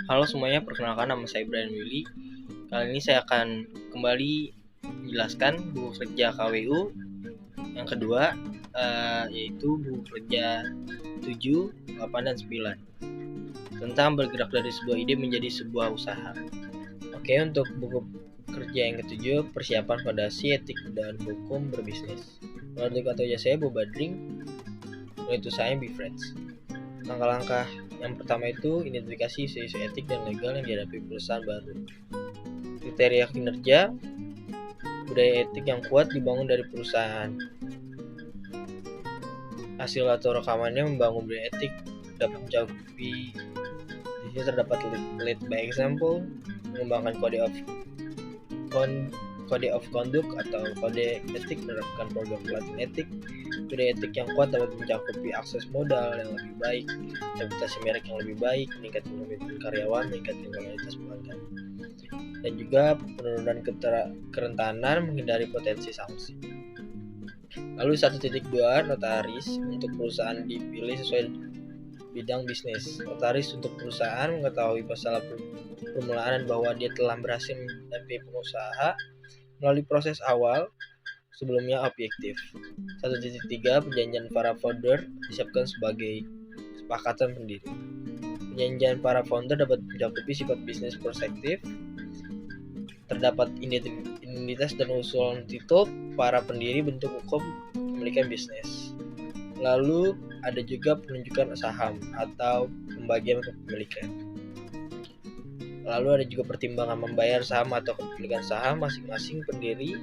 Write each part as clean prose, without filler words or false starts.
Halo semuanya, perkenalkan nama saya Brian Willy. Kali ini saya akan kembali menjelaskan buku kerja KWU yang kedua, yaitu buku kerja 7, 8, dan 9 tentang bergerak dari sebuah ide menjadi sebuah usaha. Oke, untuk buku kerja yang ketujuh, persiapan fondasi etik dan hukum berbisnis. Menurut kata saya Bob Badring, menurut saya Be Friends. Langkah-langkah yang pertama itu identifikasi isu-isu etik dan legal yang dihadapi perusahaan baru. Kriteria kinerja, budaya etik yang kuat dibangun dari perusahaan. Hasil atau rekamannya membangun budaya etik dapat mencakupi. Di sini terdapat lead by example, mengembangkan kode of conduct atau kode etik, menerapkan program pelatihan etik. Budaya etik yang kuat dapat mencakupi akses modal yang lebih baik, reputasi merek yang lebih baik, meningkatkan komitmen karyawan, meningkatkan kualitas pelanggan, dan juga penurunan kerentanan, menghindari potensi sanksi. Lalu 1.2, notaris untuk perusahaan dipilih sesuai bidang bisnis. Notaris untuk perusahaan mengetahui masalah permulaan bahwa dia telah berhasil mendampingi pengusaha melalui proses awal sebelumnya objektif. 1.3, perjanjian para founder disiapkan sebagai kesepakatan pendiri. Perjanjian para founder dapat mencakupi sifat bisnis perspektif, terdapat identitas dan usul tutup para pendiri, bentuk hukum kepemilikan bisnis. Lalu ada juga penunjukan saham atau pembagian kepemilikan. Lalu ada juga pertimbangan membayar saham atau kepemilikan saham masing-masing pendiri.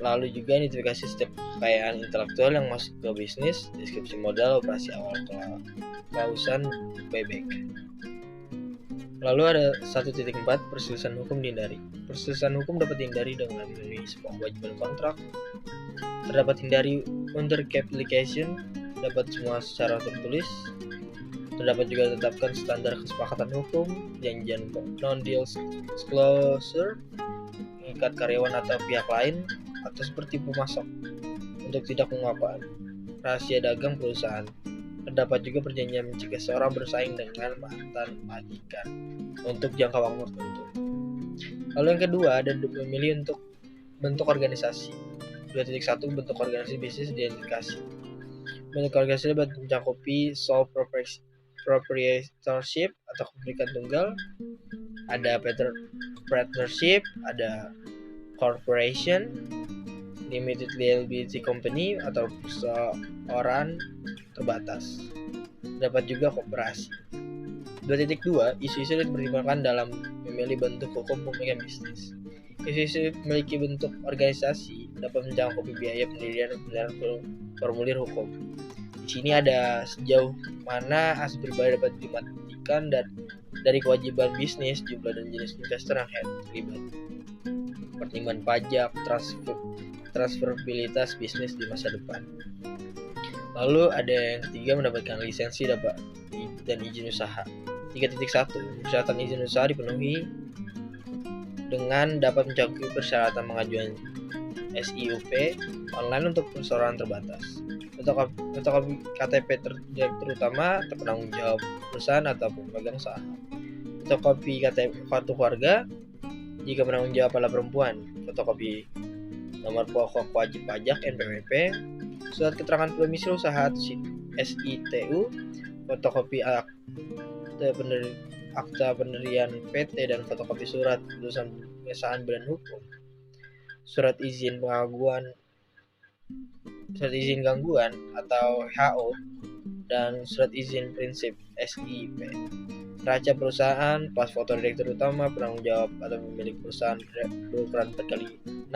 Lalu juga identifikasi setiap kekayaan intelektual yang masuk ke bisnis, deskripsi modal, operasi awal, kelausan, buyback. Lalu ada 1.4, perselisihan hukum dihindari. Perselisihan hukum dapat dihindari dengan memenuhi sebuah kewajiban kontrak. Terdapat hindari undercapitalization, dapat semua secara tertulis. Terdapat juga tetapkan standar kesepakatan hukum, janjian non-deal disclosure, mengikat karyawan atau pihak lain, atau seperti pemasok untuk tidak mengungkapkan rahasia dagang perusahaan. Terdapat juga perjanjian mencegah seorang bersaing dengan mantan majikan untuk jangka waktu tertentu. Lalu yang kedua ada memilih untuk bentuk organisasi. 2.1, bentuk organisasi bisnis identifikasi. Bentuk organisasi dapat mencakupi sole proprietorship atau kepemilikan tunggal, ada partnership, ada corporation, limited liability company atau perusahaan terbatas. Dapat juga koperasi. 2.2, isu-isu yang dipertimbangkan dalam memilih bentuk hukum kepemilikan bisnis. Isu-isu memiliki bentuk organisasi dapat mencakupi biaya pendirian dan formulir hukum. Di sini ada sejauh mana aset pribadi dapat dimatikan dan dari kewajiban bisnis, jumlah dan jenis investor yang terlibat, pertimbangan pajak, transferabilitas bisnis di masa depan. Lalu ada yang ketiga, mendapatkan lisensi dapat dan izin usaha. 3.1, persyaratan izin usaha dipenuhi dengan dapat mencakupi persyaratan pengajuan SIUP online untuk perseroan terbatas, fotokopi KTP direktur utama atau penanggung jawab perusahaan atau pemegang saham, fotokopi KTP kartu keluarga jika penanggung jawab adalah perempuan, fotokopi nomor pokok wajib pajak NPWP, surat keterangan domisili usaha atau SITU, fotokopi akta pendirian PT dan fotokopi surat keputusan pengesahan badan hukum, surat izin gangguan atau HO, dan surat izin prinsip SIP, neraca perusahaan, pas foto direktur utama, penanggung jawab atau pemilik perusahaan berukuran 4x6,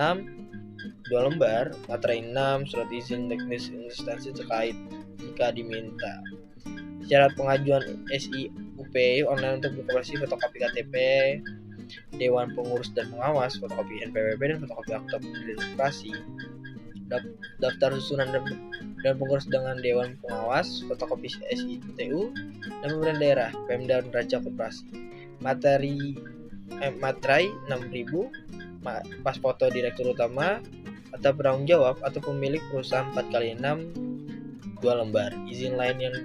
2 lembar, materai 6, surat izin teknis instansi terkait jika diminta. Syarat pengajuan SIUP online untuk berkoperasi, fotokopi KTP, Dewan Pengurus dan Pengawas, fotokopi NPWP dan fotokopi akta pendirian operasi, daftar susunan dan pengurus dengan Dewan Pengawas, fotokopi SITU dan pemerintahan daerah, Pemda dan Neraca Koperasi, materai 6.000, pas foto direktur utama atau penanggung jawab atau pemilik perusahaan 4x6, 2 lembar. Izin lain yang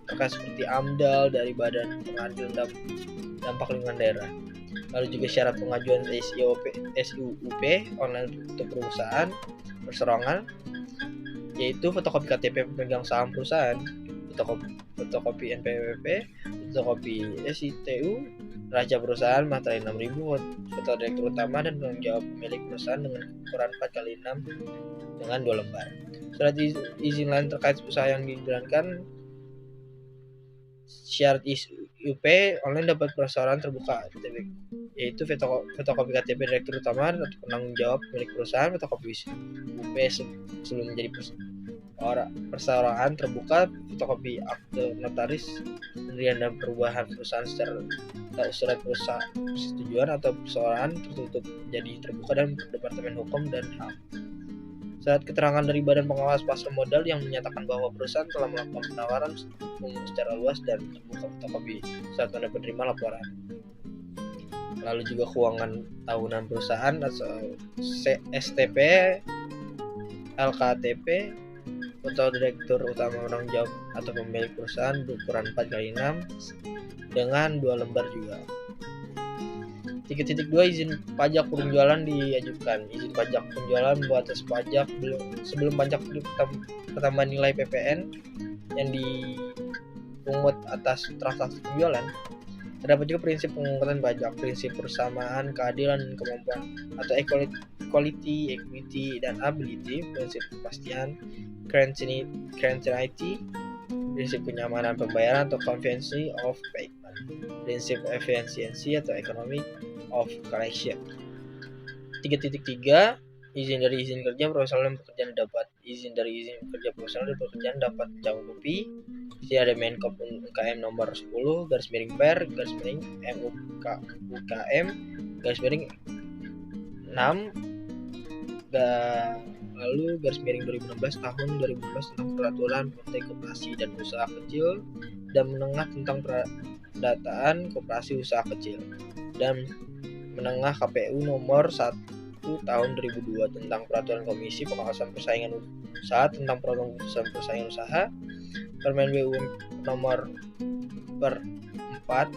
terkait seperti AMDAL dari Badan Pengadil Dampak Lingkungan Daerah. Lalu juga syarat pengajuan SIUP online untuk perusahaan perserokongan, yaitu fotokopi KTP pemegang saham perusahaan, fotokopi NPWP, fotokopi SITU, neraca perusahaan, materai 6.000, foto direktur utama dan penanggung jawab pemilik perusahaan dengan ukuran 4x6 dengan 2 lembar. Surat izin lain terkait usaha yang dijalankan. Syarat SIUP online dapat persyaratan terbuka, yaitu fotokopi KTP direktur utama atau penanggung jawab pemilik perusahaan, fotokopi SIUP sebelum menjadi perserokongan terbuka, fotokopi akte notaris pendirian dan perubahan perusahaan secara surat persetujuan atau perserokongan tertutup jadi terbuka dan Departemen Hukum dan HAM. Surat keterangan dari Badan Pengawas Pasar Modal yang menyatakan bahwa perusahaan telah melakukan penawaran umum secara luas dan terbuka, fotokopi surat tanda penerima laporan. Lalu juga keuangan tahunan perusahaan atau STP, LKTP, foto direktur utama penanggung jawab atau pemilik perusahaan berukuran 4x6 dengan 2 lembar juga. 3.2 izin pajak penjualan diajukan. Izin pajak penjualan batas pajak sebelum pajak pertambahan nilai PPN yang dipungut atas transaksi penjualan. Terdapat juga prinsip pengangkutan pajak, prinsip persamaan, keadilan, dan kemampuan atau equality, equity, dan ability, prinsip kepastian, continuity, prinsip kenyamanan pembayaran atau convenience of payment, prinsip efisiensi atau economic of collection. 3.3 izin dari izin kerja profesional dan pekerjaan dapat. Izin dari izin kerja profesional dan pekerjaan dapat mencakupi ada Menkop UKM nomor 10 /per MUKM /6 lalu /2016 tahun 2016 tentang peraturan Menteri Koperasi dan Usaha Kecil dan Menengah tentang pendataan koperasi usaha kecil dan menengah KPU nomor 1 tahun 2002 tentang peraturan Komisi Pengawasan Persaingan Usaha tentang program persaingan usaha, Permen BUM nomor 4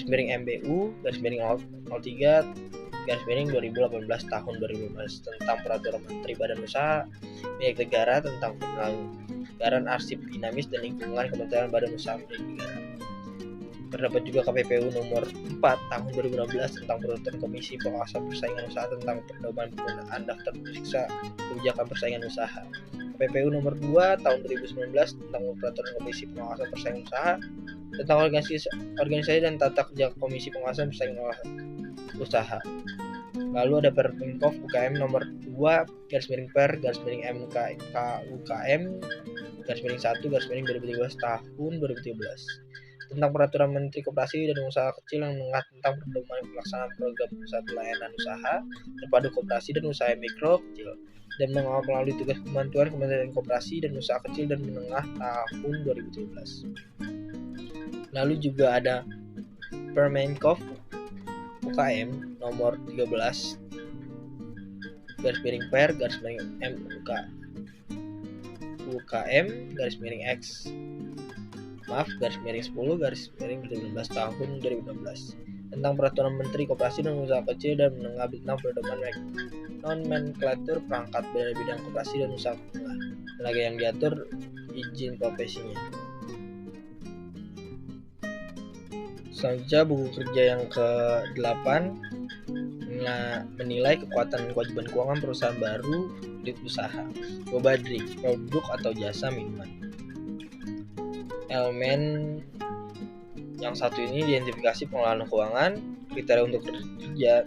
MBU /03 2018 tahun 2015 tentang peraturan Menteri Badan Usaha Milik Negara tentang penyelenggaraan arsip dinamis dan lingkungan Kementerian Badan Usaha Milik Negara. Terdapat juga KPPU nomor 4 tahun 2016 tentang peraturan Komisi Pengawasan Persaingan Usaha tentang pedoman penggunaan daftar periksa kebijakan persaingan usaha. KPPU nomor 2 tahun 2019 tentang peraturan Komisi Pengawasan Persaingan Usaha tentang organisasi dan tata kerja Komisi Pengawasan Persaingan Usaha. Lalu ada Permenkop UKM nomor 2 /per MUKM /1 tahun 2013 tentang peraturan Menteri Koperasi dan Usaha Kecil yang menengah tentang pedoman pelaksanaan program pusat pelayanan usaha terpadu koperasi dan usaha mikro kecil dan melalui tugas pembantuan Kementerian Koperasi dan Usaha Kecil dan Menengah tahun 2017. Lalu juga ada Permenkop UKM nomor 13 /per MUKM /X 10 2016 tahun 2016 tentang peraturan Menteri Koperasi dan Usaha Kecil dan Menengah tentang pedoman nomenklatur perangkat dari bidang koperasi dan usaha menengah, tenaga yang diatur izin profesinya. Selanjutnya buku kerja yang ke-8 menilai kekuatan kewajiban keuangan perusahaan baru unit usaha, BOBADRI, produk atau jasa minuman. Elemen yang satu ini identifikasi pengelolaan keuangan, kriteria untuk kerja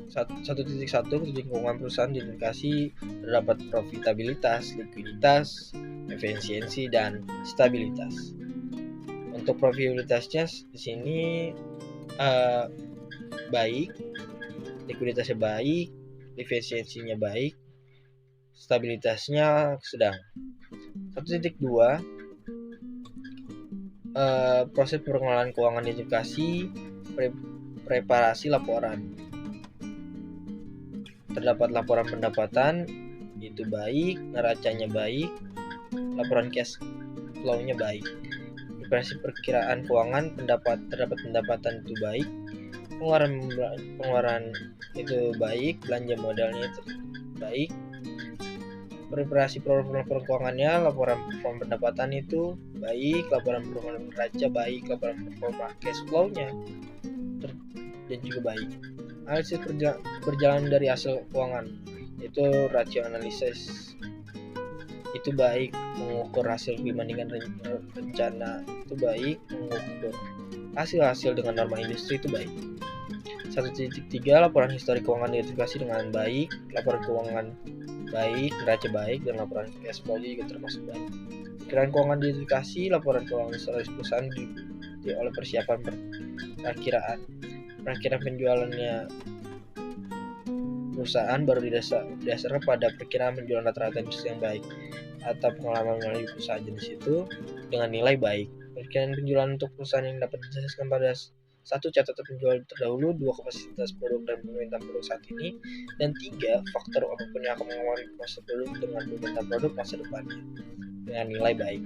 1.1 keuangan perusahaan identifikasi terdapat profitabilitas, likuiditas, efisiensi, dan stabilitas. Untuk profitabilitasnya di sini baik, likuiditasnya baik, efisiensinya baik, stabilitasnya sedang. 1.2 proses pengelolaan keuangan identifikasi, preparasi laporan. Terdapat laporan pendapatan itu baik, neracanya baik, laporan cash flow-nya baik. Operasi perkiraan keuangan terdapat pendapatan itu baik, pengeluaran itu baik, belanja modalnya itu baik. Operasi laporan keuangannya, laporan performa pendapatan itu baik, laporan performa neraca baik, laporan performa cash flow-nya dan juga baik. Analisis berjalan dari hasil keuangan, itu rasio analisis itu baik, mengukur hasil dibandingkan rencana itu baik, mengukur hasil dengan norma industri itu baik. 1.3 laporan histori keuangan diidentifikasi dengan baik, laporan keuangan baik, neraca baik, dan laporan cash flow juga termasuk baik. Perkiraan keuangan diidentifikasi, laporan keuangan historis perusahaan diikuti oleh persiapan perakiraan penjualannya perusahaan baru didasarkan pada perkiraan penjualan rata-rata industri yang baik atau pengalaman melalui perusahaan jenis itu dengan nilai baik. Perkiraan penjualan untuk perusahaan yang dapat dijelaskan pada 1. Catatan penjualan terdahulu, 2. Kapasitas produk dan permintaan produk saat ini, dan 3. Faktor apapun yang akan mengaruhi masa produk dengan permintaan produk masa depannya dengan nilai baik.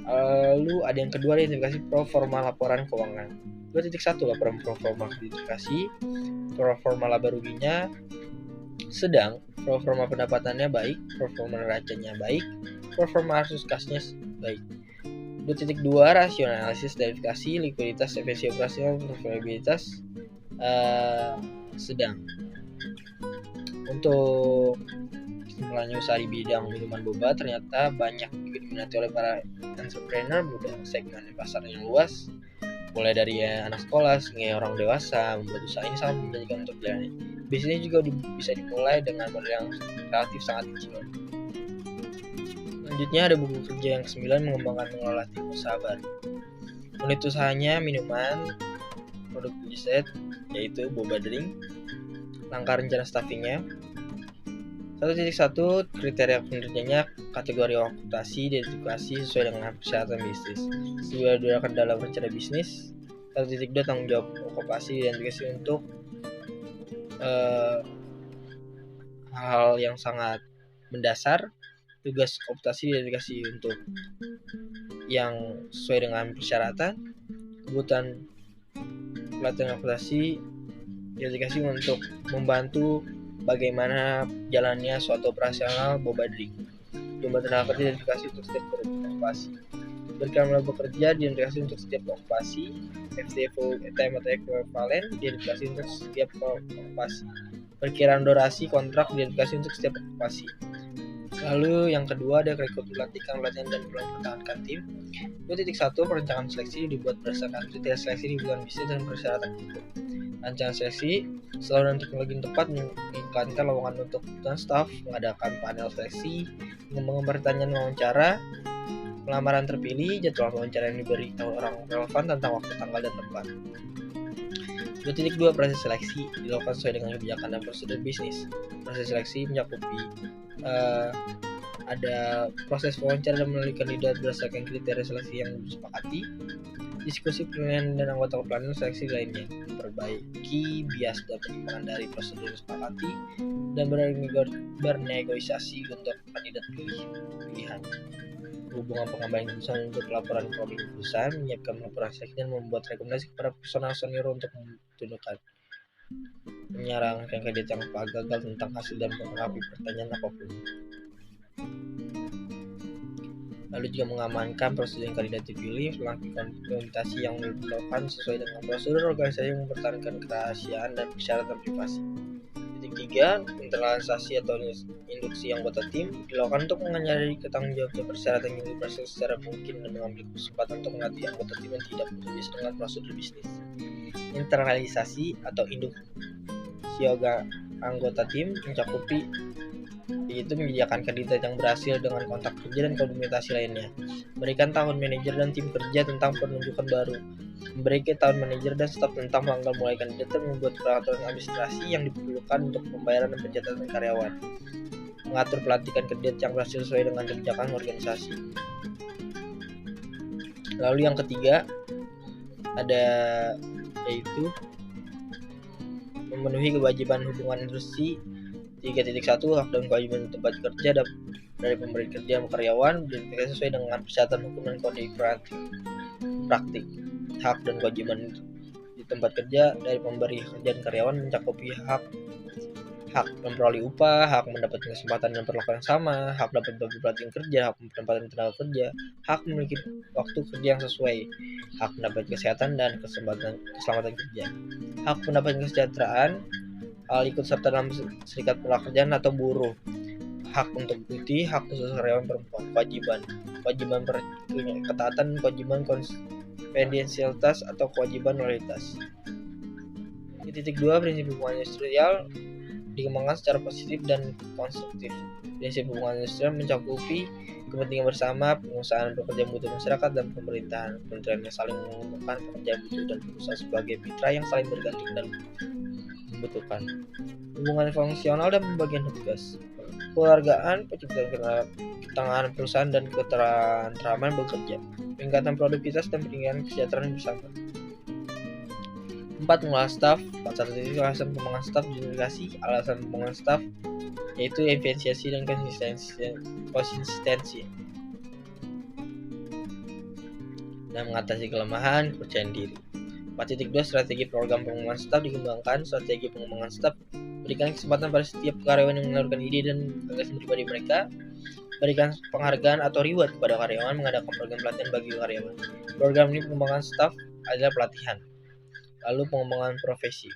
Lalu ada yang kedua, identifikasi pro forma laporan keuangan. 2.1 laporan pro forma identifikasi, pro forma laba ruginya sedang, pro forma pendapatannya baik, pro forma neracanya baik, pro forma arus kasnya baik. 2.2 rasio analisis verifikasi, likuiditas, efisiensi operasional, profitabilitas sedang. Untuk mulanya usaha di bidang minuman boba ternyata banyak diminati oleh para entrepreneur muda. Segmen pasar yang luas, mulai dari anak sekolah hingga orang dewasa, membuat usaha ini sangat menjanjikan untuk dijalani. Bisnisnya juga bisa dimulai dengan modal yang relatif sangat kecil. Selanjutnya ada buku kerja yang ke-9, mengembangkan mengelola tim usaha baru. Unit usahanya minuman, produk riset, yaitu boba drink. Langkah rencana staffingnya. 1.1 kriteria kinerjanya, kategori okupasi diidentifikasi sesuai dengan persyaratan bisnis. Digunakan dalam rencana bisnis. 1.2 tanggung jawab okupasi diidentifikasi untuk hal yang sangat mendasar. Tugas okupasi diidentifikasi untuk yang sesuai dengan persyaratan. Kebutuhan pelatihan okupasi diidentifikasi untuk membantu bagaimana jalannya suatu operasional boba drink. Jumlah tenaga kerja diidentifikasi untuk setiap okupasi. Berkaitan laba bekerja diidentifikasi untuk setiap okupasi. FTO time atau ekvivalen diidentifikasi untuk setiap okupasi. Perkiraan durasi kontrak diidentifikasi untuk setiap okupasi. Lalu yang kedua ada rekrutan pelatihan dan mempertahankan tim. 2.1 perencanaan seleksi dibuat berdasarkan kriteria seleksi di bulan bisnis dan persyaratan itu. Rancangan seleksi selalu dan teknologi yang tepat, mengiklankan lowongan untuk kebutuhan staf, mengadakan panel seleksi, mengembangkan pertanyaan wawancara, pelamaran terpilih, jadwal wawancara yang diberi orang relevan tentang waktu, tanggal, dan tempat. 2.2 proses seleksi dilakukan sesuai dengan kebijakan dan prosedur bisnis. Proses seleksi mencakupi ada proses wawancara dan melalui kandidat berdasarkan kriteria seleksi yang disepakati, diskusi penilaian dan anggota panel seleksi lainnya, memperbaiki bias dan penyimpangan dari prosedur yang disepakati, dan bernegosiasi untuk kandidat pilihan. Hubungan pengambilan keputusan untuk laporan keuangan perusahaan, menyiapkan laporan seleksi dan membuat rekomendasi kepada personal senior untuk menunjukkan, menyarankan kandidat yang gagal tentang hasil dan menanggapi pertanyaan apapun. Lalu juga mengamankan prosedur yang kandidat dipilih, melakukan implementasi yang dilakukan sesuai dengan prosedur organisasi yang mempertahankan kerahasiaan dan persyaratan privasi. 3. Internalisasi atau induksi anggota tim dilakukan untuk menyadari ketanggungjawab persyaratan yang diperlukan secara mungkin dan mengambil kesempatan untuk melatih anggota tim yang tidak bekerja dengan prosedur bisnis. Internalisasi atau induksi anggota tim mencakupi yaitu menyediakan kandidat yang berhasil dengan kontak kerja dan komunikasi lainnya, memberikan tahun manajer dan tim kerja tentang penunjukan baru, memberi tahun manajer dan staf tentang tanggal mulai kandidat, dan membuat peraturan administrasi yang diperlukan untuk pembayaran dan pencatatan karyawan, mengatur pelantikan kandidat yang berhasil sesuai dengan kebijakan organisasi. Lalu yang ketiga ada yaitu memenuhi kewajiban hubungan industri. 3.1 hak dan kewajiban tempat kerja dari pemberi kerja dan karyawan diidentifikasi sesuai dengan persyaratan hukum dan kode praktik. Hak dan kewajiban di tempat kerja dari pemberi kerja dan karyawan mencakupi hak memperoleh upah, hak mendapatkan kesempatan dan perlakuan yang sama, hak dapat bagi pelatihan kerja, hak penempatan tenaga kerja, hak memiliki waktu kerja yang sesuai, hak mendapat kesehatan dan keselamatan kerja, hak mendapatkan kesejahteraan, hal ikut serta dalam serikat pekerjaan atau buruh, hak untuk cuti, hak khusus karyawan perempuan, kewajiban ketaatan, kewajiban konfidensialitas atau kewajiban loyalitas. Di titik 2, prinsip hubungan industrial dikembangkan secara positif dan konstruktif. Prinsip hubungan industrial mencakupi kepentingan bersama, pengusahaan bekerja butuh masyarakat dan pemerintahan. Kementerian yang saling menguntungkan pekerja butuh dan pengusaha sebagai mitra yang saling bergantung dan membutuhkan. Hubungan fungsional dan pembagian tugas. Keluargaan, penciptaan ketenangan perusahaan dan ketentraman bekerja. Peningkatan produktivitas dan peningkatan kesejahteraan bersama. 4. Mengolah staf. Pasal titik alasan pengembangan staf diidentifikasi. Alasan pengembangan staf yaitu efisiensi dan konsistensi dan mengatasi kelemahan kepercayaan diri. 4.2 Strategi program pengembangan staf dikembangkan. Strategi pengembangan staf berikan kesempatan pada setiap karyawan yang menyalurkan ide dan gagasan pribadi mereka. Berikan penghargaan atau reward kepada karyawan. Mengadakan program pelatihan bagi karyawan. Program ini pengembangan staf adalah pelatihan. Lalu pengembangan profesi.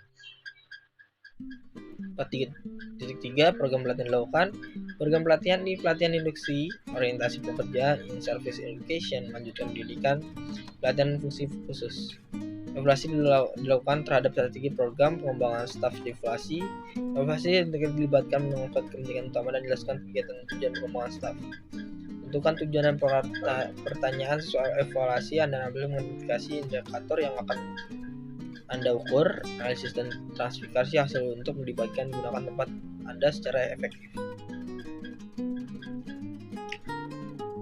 4.3 Program pelatihan dilakukan. Program pelatihan di pelatihan induksi, orientasi pekerja, in-service education, melanjutkan pendidikan, pelatihan fungsi khusus. Evaluasi dilakukan terhadap strategi program pengembangan staf. Evaluasi dilibatkan mengungkap kepentingan utama dan jelaskan kegiatan tujuan pengembangan staf. Tentukan tujuan dan pertanyaan soal evaluasi. Anda ambil mengidentifikasi indikator yang akan Anda ukur, analisis dan transfer hasil untuk melibatkan gunakan tempat Anda secara efektif.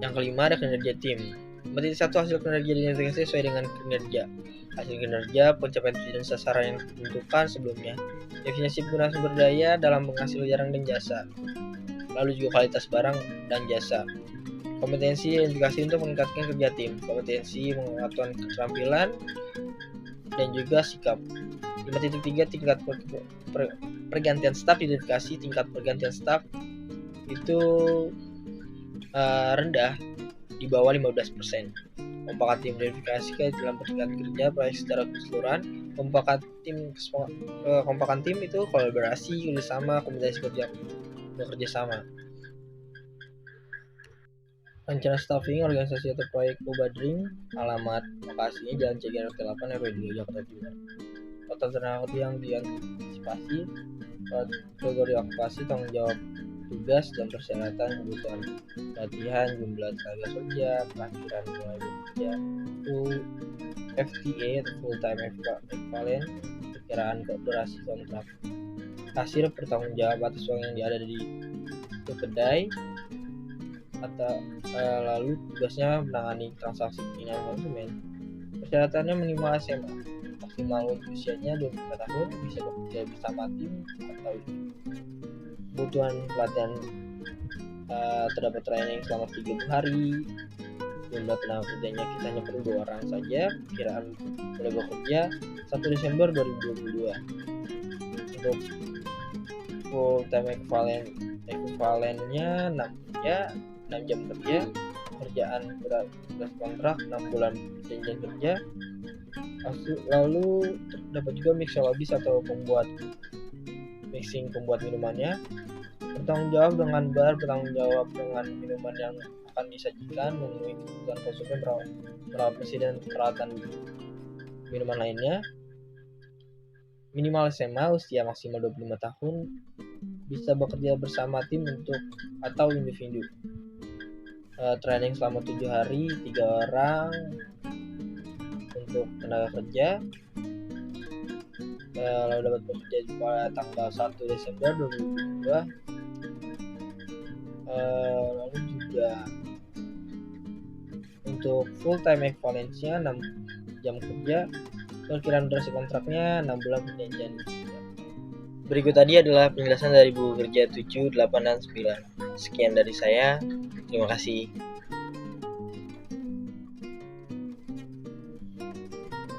Yang kelima ada kinerja tim. 1. Hasil kinerja diidentifikasi sesuai dengan kinerja. Hasil kinerja pencapaian tujuan sasaran yang ditentukan sebelumnya. Definisi penggunaan sumber daya dalam penghasil barang dan jasa. Lalu juga kualitas barang dan jasa. Kompetensi identifikasi untuk meningkatkan kerja tim. Kompetensi pengetahuan keterampilan dan juga sikap. 5.3 Tingkat pergantian staf identifikasi. Tingkat pergantian staf itu rendah, di bawah 15%. Kekompakan tim identifikasi dalam pertingkatan kerja proyek secara keseluruhan. Kekompakan tim itu kolaborasi, kerjasama, kompetensi bekerja sama. Rencana staffing organisasi atau proyek Ubadring. Alamat lokasinya Jalan Ceger 8 RW 2 Jakarta Timur. Total tenaga kerja yang diantisipasi, kategori okupasi, tanggung jawab tugas dan persyaratan, kebutuhan latihan, jumlah tenaga kerja, perakhiran mulai bekerja, FTA atau full time equivalent, perkiraan durasi kontrak. Kasir bertanggung jawab atas uang yang ada di kedai atau lalu tugasnya menangani transaksi finansial konsumen. Persyaratannya minimal SMA, maksimal usianya 25 tahun, bisa bekerja bersama tim atau kebutuhan pelatihan terdapat training selama 30 hari. Jumlah tenaga kerjanya kita hanya perlu 2 orang saja. Perkiraan mulai bekerja 1 Desember 2022. Untuk full time equivalentnya 6 jam kerja, pekerjaan beras kontrak 6 bulan perjanjian kerja. Lalu terdapat juga mixologis atau pembuat minumannya. Bertanggung jawab dengan bar, bertanggung jawab dengan minuman yang akan disajikan, memenuhi kebutuhan konsumen, merawat mesin dan peralatan minuman lainnya. Minimal SMA, usia maksimal 25 tahun, bisa bekerja bersama tim atau individu. Training selama 7 hari, 3 orang untuk tenaga kerja. Lalu dapat bekerja pada tanggal 1 Desember 2022. Lalu juga untuk full time equivalence-nya 6 jam kerja, perkiraan durasi kontraknya 6 bulan perjanjian. Berikut tadi adalah penjelasan dari buku kerja 7, 8, dan 9. Sekian dari saya. Terima kasih.